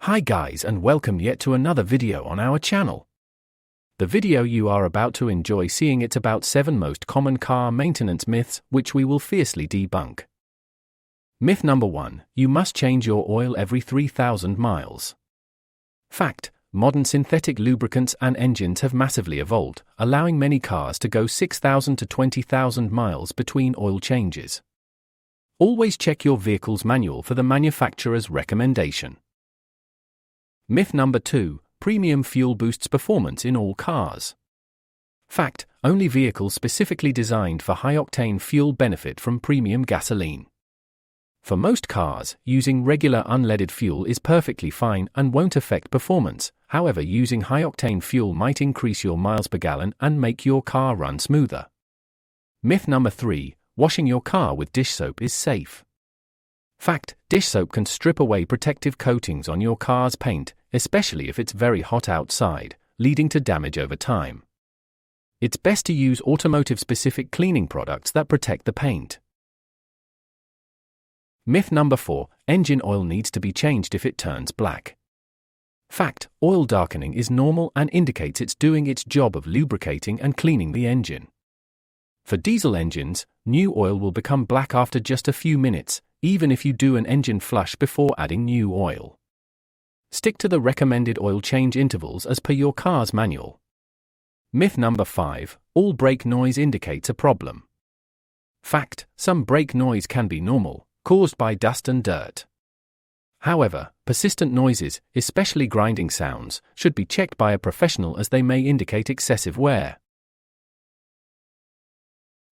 Hi guys, and welcome yet to another video on our channel. The video you are about to enjoy seeing it's about 7 most common car maintenance myths which we will fiercely debunk. Myth number 1, you must change your oil every 3,000 miles. Fact, modern synthetic lubricants and engines have massively evolved, allowing many cars to go 6,000 to 20,000 miles between oil changes. Always check your vehicle's manual for the manufacturer's recommendation. Myth number 2, premium fuel boosts performance in all cars. Fact, only vehicles specifically designed for high-octane fuel benefit from premium gasoline. For most cars, using regular unleaded fuel is perfectly fine and won't affect performance. However, using high-octane fuel might increase your miles per gallon and make your car run smoother. Myth number 3, washing your car with dish soap is safe. Fact, dish soap can strip away protective coatings on your car's paint, especially if it's very hot outside, leading to damage over time. It's best to use automotive-specific cleaning products that protect the paint. Myth number 4, engine oil needs to be changed if it turns black. Fact, oil darkening is normal and indicates it's doing its job of lubricating and cleaning the engine. For diesel engines, new oil will become black after just a few minutes, even if you do an engine flush before adding new oil. Stick to the recommended oil change intervals as per your car's manual. Myth number 5, all brake noise indicates a problem. Fact, some brake noise can be normal, caused by dust and dirt. However, persistent noises, especially grinding sounds, should be checked by a professional as they may indicate excessive wear.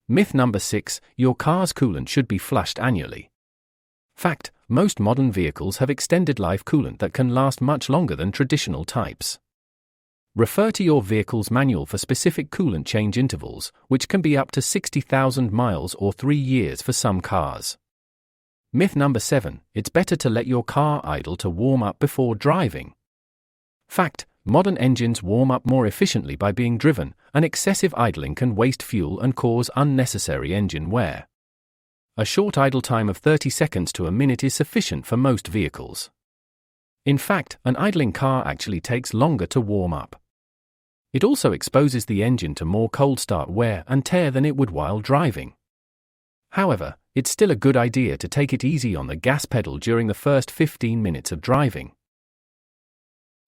Myth number 6, your car's coolant should be flushed annually. Fact, most modern vehicles have extended life coolant that can last much longer than traditional types. Refer to your vehicle's manual for specific coolant change intervals, which can be up to 60,000 miles or 3 years for some cars. Myth number 7, it's better to let your car idle to warm up before driving. Fact, modern engines warm up more efficiently by being driven, and excessive idling can waste fuel and cause unnecessary engine wear. A short idle time of 30 seconds to a minute is sufficient for most vehicles. In fact, an idling car actually takes longer to warm up. It also exposes the engine to more cold start wear and tear than it would while driving. However, it's still a good idea to take it easy on the gas pedal during the first 15 minutes of driving.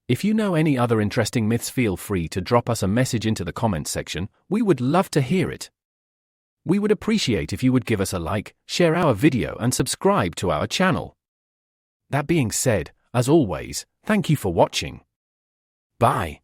If you know any other interesting myths, feel free to drop us a message into the comments section. We would love to hear it. We would appreciate if you would give us a like, share our video and subscribe to our channel. That being said, as always, thank you for watching. Bye.